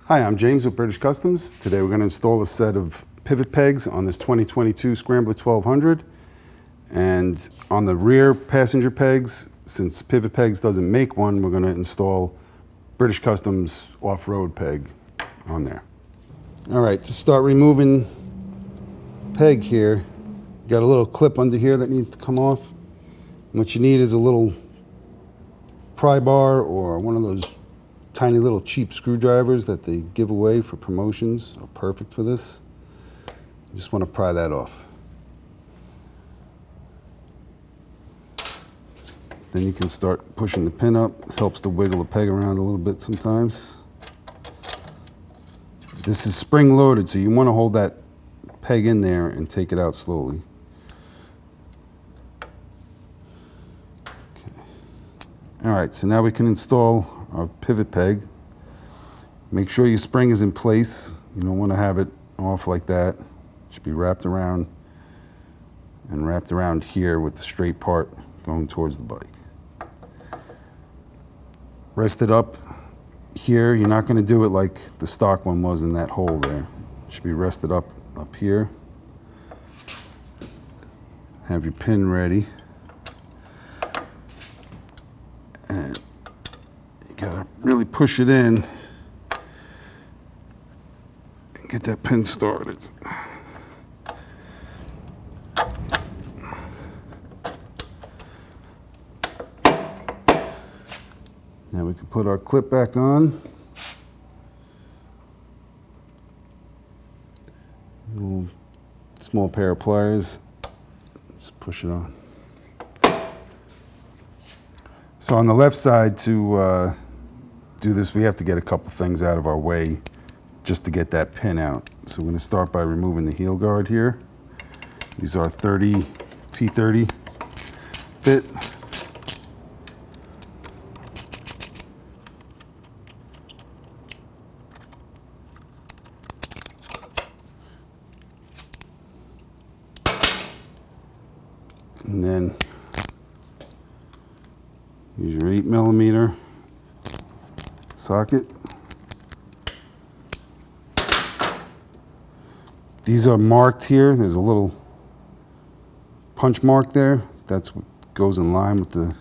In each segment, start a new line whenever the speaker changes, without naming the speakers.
Hi, I'm James with British Customs. Today we're going to install a set of pivot pegs on this 2022 Scrambler 1200. And on the rear passenger pegs, since Pivot Pegz doesn't make one, we're going to install British Customs off-road peg on there. All right, to start removing peg here, you got a little clip under here that needs to come off. And what you need is a little pry bar or one of those tiny little cheap screwdrivers that they give away for promotions are perfect for this. You just want to pry that off. Then you can start pushing the pin up. It helps to wiggle the peg around a little bit sometimes. This is spring loaded, so you want to hold that peg in there and take it out slowly. All right, so now we can install our pivot peg. Make sure your spring is in place. You don't want to have it off like that. It should be wrapped around and wrapped around here with the straight part going towards the bike. Rest it up here. You're not going to do it like the stock one was in that hole there. It should be rested up here. Have your pin ready. And you gotta really push it in and get that pin started. Now we can put our clip back on. A little small pair of pliers, just push it on. So on the left side, to do this, we have to get a couple things out of our way just to get that pin out. So we're going to start by removing the heel guard here. Use our T30 bit. And then use your 8mm socket. These are marked here. There's a little punch mark there. That's what goes in line with the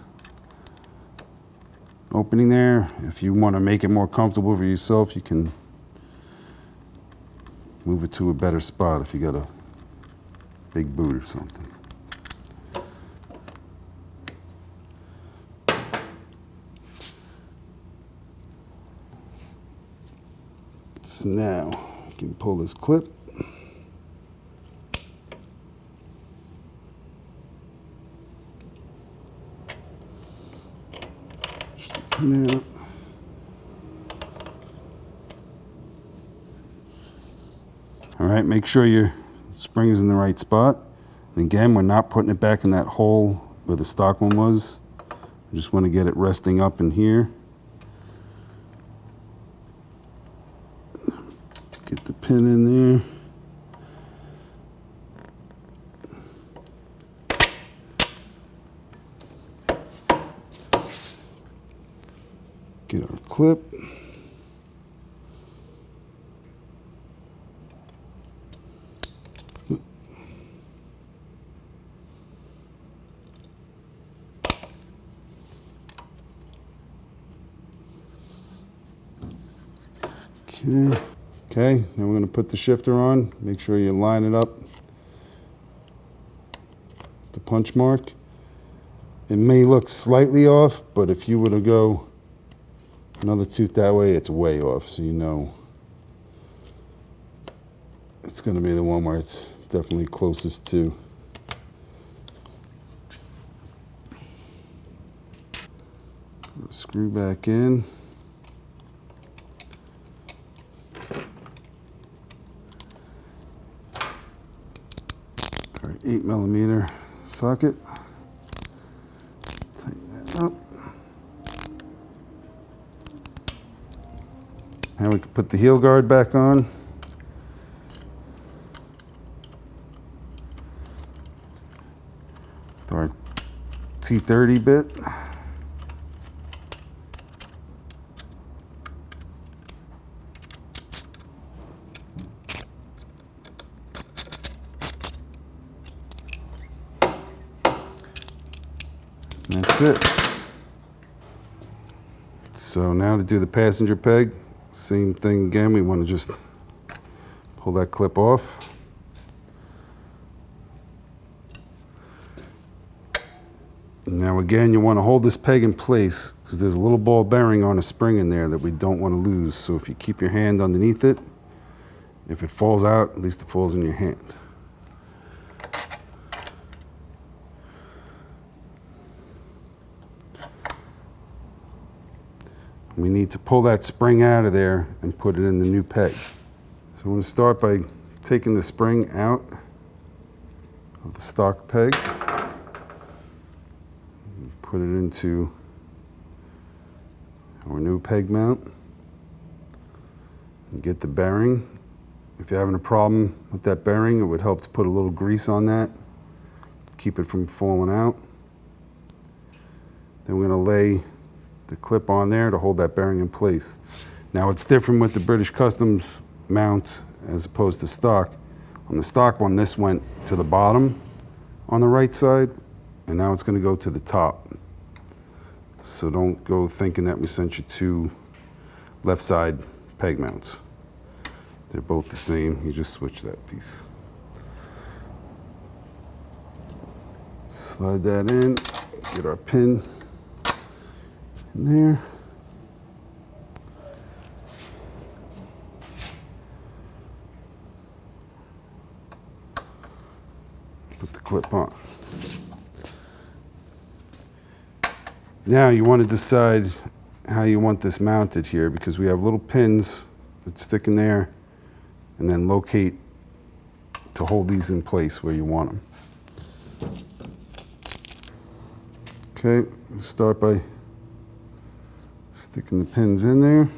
opening there. If you want to make it more comfortable for yourself, you can move it to a better spot if you got a big boot or something. So now you can pull this clip. Push the pin out. All right, make sure your spring is in the right spot. And again, we're not putting it back in that hole where the stock one was. We just want to get it resting up in here. Get the pin in there. Get our clip. Okay, now we're going to put the shifter on. Make sure you line it up. The punch mark. It may look slightly off, but if you were to go another tooth that way, it's way off, so you know it's going to be the one where it's definitely closest to. Screw back in. Our 8mm socket. Tighten that up. Now we can put the heel guard back on. With our T30 bit. That's it. So now to do the passenger peg, same thing again. We want to just pull that clip off. Now again, you want to hold this peg in place because there's a little ball bearing on a spring in there that we don't want to lose. So if you keep your hand underneath it, if it falls out, at least it falls in your hand. We need to pull that spring out of there and put it in the new peg. So I'm going to start by taking the spring out of the stock peg. Put it into our new peg mount. And get the bearing. If you're having a problem with that bearing, it would help to put a little grease on that. Keep it from falling out. Then we're going to lay the clip on there to hold that bearing in place. Now it's different with the British Customs mount as opposed to stock. On the stock one, this went to the bottom on the right side, and now it's going to go to the top. So don't go thinking that we sent you two left side peg mounts. They're both the same, you just switch that piece. Slide that in, get our pin in there. Put the clip on. Now you want to decide how you want this mounted here, because we have little pins that stick in there, and then locate to hold these in place where you want them. Okay, start by sticking the pins in there.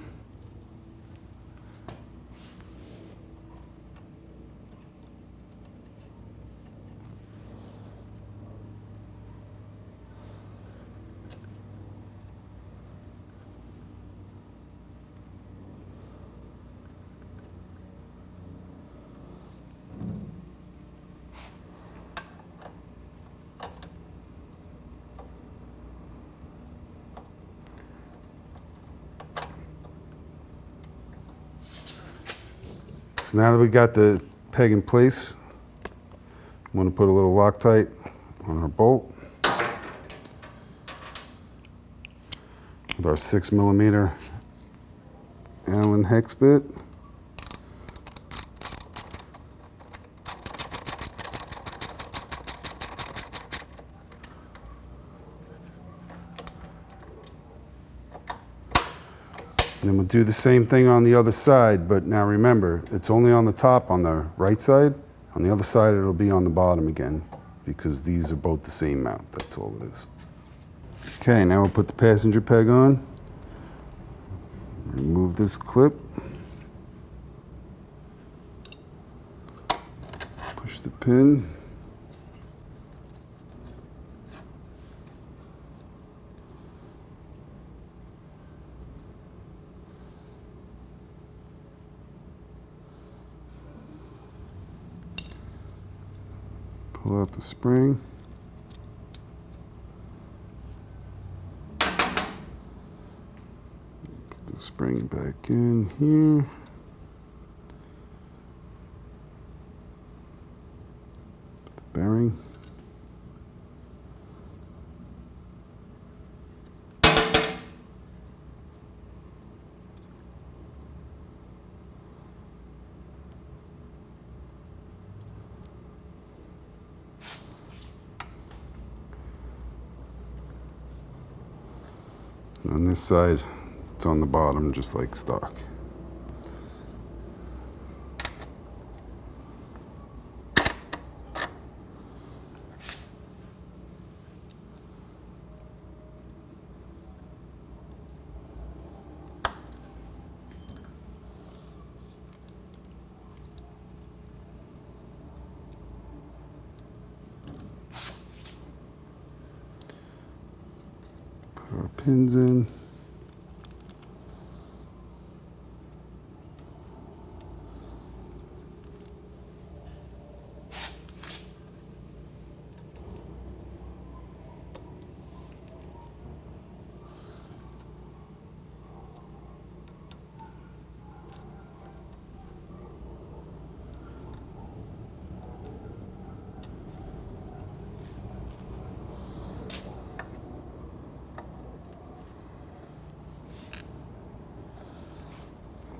So now that we got the peg in place, I'm going to put a little Loctite on our bolt with our 6mm Allen hex bit. And then we'll do the same thing on the other side, but now remember, it's only on the top on the right side. On the other side, it'll be on the bottom again, because these are both the same mount. That's all it is. Okay, now we'll put the passenger peg on. Remove this clip. Push the pin. Pull out the spring. Put the spring back in here. Put the bearing. On this side, it's on the bottom, just like stock. Put our pins in.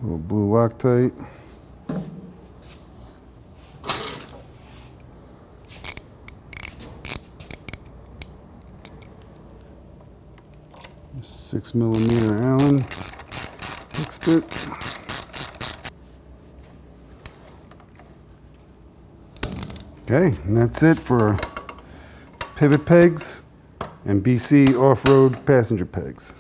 little blue Loctite. A 6mm Allen Hex bit. Okay, and that's it for Pivot Pegz and BC off-road passenger pegs.